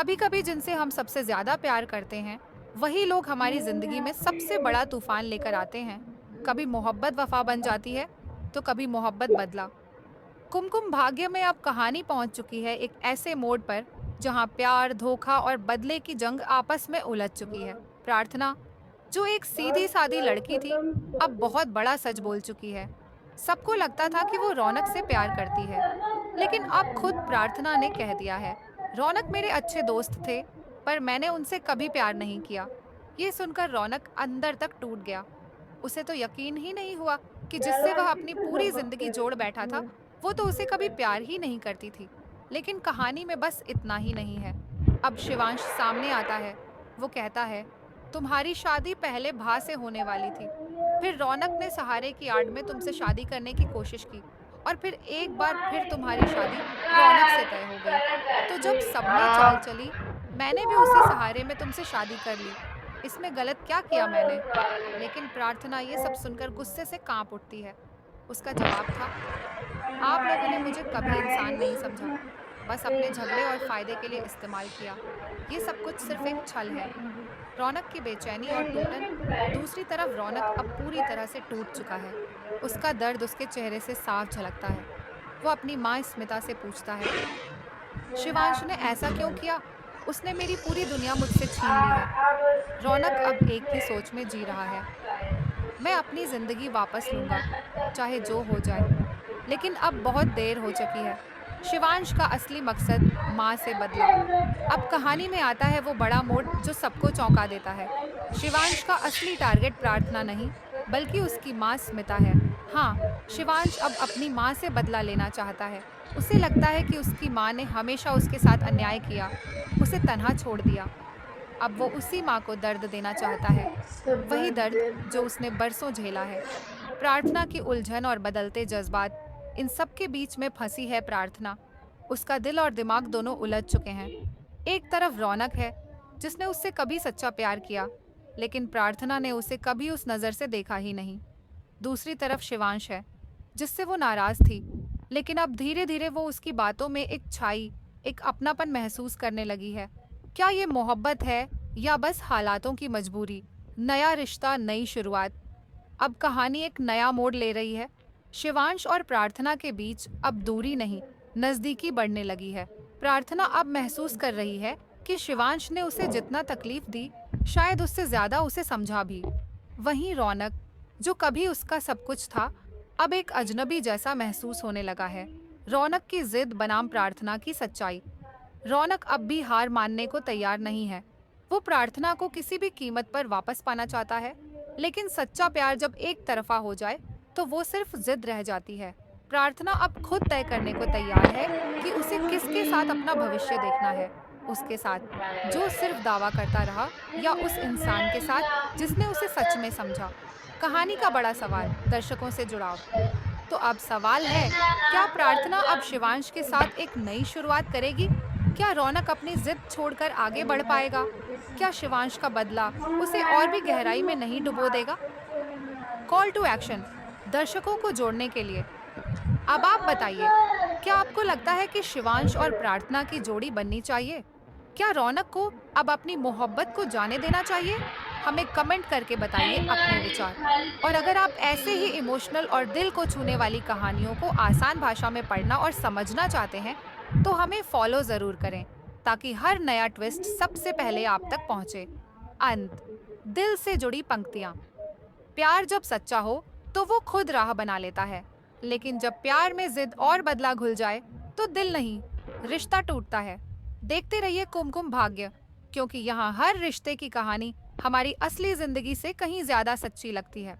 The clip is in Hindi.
कभी कभी जिनसे हम सबसे ज्यादा प्यार करते हैं वही लोग हमारी जिंदगी में सबसे बड़ा तूफान लेकर आते हैं। कभी मोहब्बत वफा बन जाती है तो कभी मोहब्बत बदला। कुमकुम भाग्य में अब कहानी पहुंच चुकी है एक ऐसे मोड़ पर जहां प्यार धोखा और बदले की जंग आपस में उलझ चुकी है। प्रार्थना, जो एक सीधी सादी लड़की थी, अब बहुत बड़ा सच बोल चुकी है। सबको लगता था कि वो रौनक से प्यार करती है, लेकिन अब खुद प्रार्थना ने कह दिया है, रौनक मेरे अच्छे दोस्त थे, पर मैंने उनसे कभी प्यार नहीं किया। ये सुनकर रौनक अंदर तक टूट गया। उसे तो यकीन ही नहीं हुआ कि जिससे वह अपनी पूरी जिंदगी जोड़ बैठा था, वो तो उसे कभी प्यार ही नहीं करती थी। लेकिन कहानी में बस इतना ही नहीं है। अब शिवांश सामने आता है। वो कहता है, तुम्हारी शादी पहले भा से होने वाली थी, फिर रौनक ने सहारे की आड़ में तुमसे शादी करने की कोशिश की, और फिर एक बार फिर तुम्हारी शादी रौनक से तय हो गई। तो जब सबने चाल चली, मैंने भी उसी सहारे में तुमसे शादी कर ली। इसमें गलत क्या किया मैंने? लेकिन प्रार्थना ये सब सुनकर गुस्से से कांप उठती है। उसका जवाब था, आप लोगों ने मुझे कभी इंसान नहीं समझा, बस अपने झगड़े और फायदे के लिए इस्तेमाल किया। ये सब कुछ सिर्फ एक छल है। रौनक की बेचैनी और टूटन। दूसरी तरफ रौनक अब पूरी तरह से टूट चुका है। उसका दर्द उसके चेहरे से साफ झलकता है। वो अपनी माँ स्मिता से पूछता है, शिवांश ने ऐसा क्यों किया? उसने मेरी पूरी दुनिया मुझसे छीन ली है। रौनक अब एक ही सोच में जी रहा है, मैं अपनी जिंदगी वापस लूंगा, चाहे जो हो जाए। लेकिन अब बहुत देर हो चुकी है। शिवांश का असली मकसद माँ से बदला। अब कहानी में आता है वो बड़ा मोड़ जो सबको चौंका देता है। शिवांश का असली टारगेट प्रार्थना नहीं, बल्कि उसकी माँ स्मिता है। हाँ, शिवांश अब अपनी माँ से बदला लेना चाहता है। उसे लगता है कि उसकी माँ ने हमेशा उसके साथ अन्याय किया, उसे तन्हा छोड़ दिया। अब वो उसी माँ को दर्द देना चाहता है, वही दर्द जो उसने बरसों झेला है। प्रार्थना की उलझन और बदलते जज्बात, इन सब के बीच में फंसी है प्रार्थना। उसका दिल और दिमाग दोनों उलझ चुके हैं। एक तरफ रौनक है, जिसने उससे कभी सच्चा प्यार किया, लेकिन प्रार्थना ने उसे कभी उस नज़र से देखा ही नहीं। दूसरी तरफ शिवांश है, जिससे वो नाराज थी, लेकिन अब धीरे धीरे वो उसकी बातों में एक अपनापन महसूस करने लगी है। क्या ये मोहब्बत है या बस हालातों की मजबूरी? नया रिश्ता, नई शुरुआत। अब कहानी एक नया मोड़ ले रही है। शिवांश और प्रार्थना के बीच अब दूरी नहीं, नजदीकी बढ़ने लगी है। प्रार्थना अब महसूस कर रही है कि शिवांश ने उसे जितना तकलीफ दी, शायद उससे ज्यादा उसे समझा भी। वहीं रौनक, जो कभी उसका सब कुछ था, अब एक अजनबी जैसा महसूस होने लगा है। रौनक की जिद बनाम प्रार्थना की सच्चाई। रौनक अब भी हार मानने को तैयार नहीं है। वो प्रार्थना को किसी भी कीमत पर वापस पाना चाहता है, लेकिन सच्चा प्यार जब एक तरफा हो जाए तो वो सिर्फ जिद रह जाती है। प्रार्थना अब खुद तय करने को तैयार है कि उसे किसके साथ अपना भविष्य देखना है। उसके साथ जो सिर्फ दावा करता रहा, या उस इंसान के साथ जिसने उसे सच में समझा। कहानी का बड़ा सवाल, दर्शकों से जुड़ाव। तो अब सवाल है, क्या प्रार्थना अब शिवांश के साथ एक नई शुरुआत करेगी? क्या रौनक अपनी जिद छोड़कर आगे बढ़ पाएगा? क्या शिवांश का बदला उसे और भी गहराई में नहीं डुबो देगा? कॉल टू एक्शन, दर्शकों को जोड़ने के लिए। अब आप बताइए, क्या आपको लगता है कि शिवांश और प्रार्थना की जोड़ी बननी चाहिए? क्या रौनक को अब अपनी मोहब्बत को जाने देना चाहिए? हमें कमेंट करके बताइए अपने विचार। और अगर आप ऐसे ही इमोशनल और दिल को छूने वाली कहानियों को आसान भाषा में पढ़ना और समझना चाहते हैं, तो हमें फॉलो जरूर करें, ताकि हर नया ट्विस्ट सबसे पहले आप तक पहुंचे। अंत, दिल से जुड़ी पंक्तियां। प्यार जब सच्चा हो तो वो खुद राह बना लेता है, लेकिन जब प्यार में जिद और बदला घुल जाए तो दिल नहीं, रिश्ता टूटता है। देखते रहिए कुमकुम भाग्य, क्योंकि यहाँ हर रिश्ते की कहानी हमारी असली जिंदगी से कहीं ज्यादा सच्ची लगती है।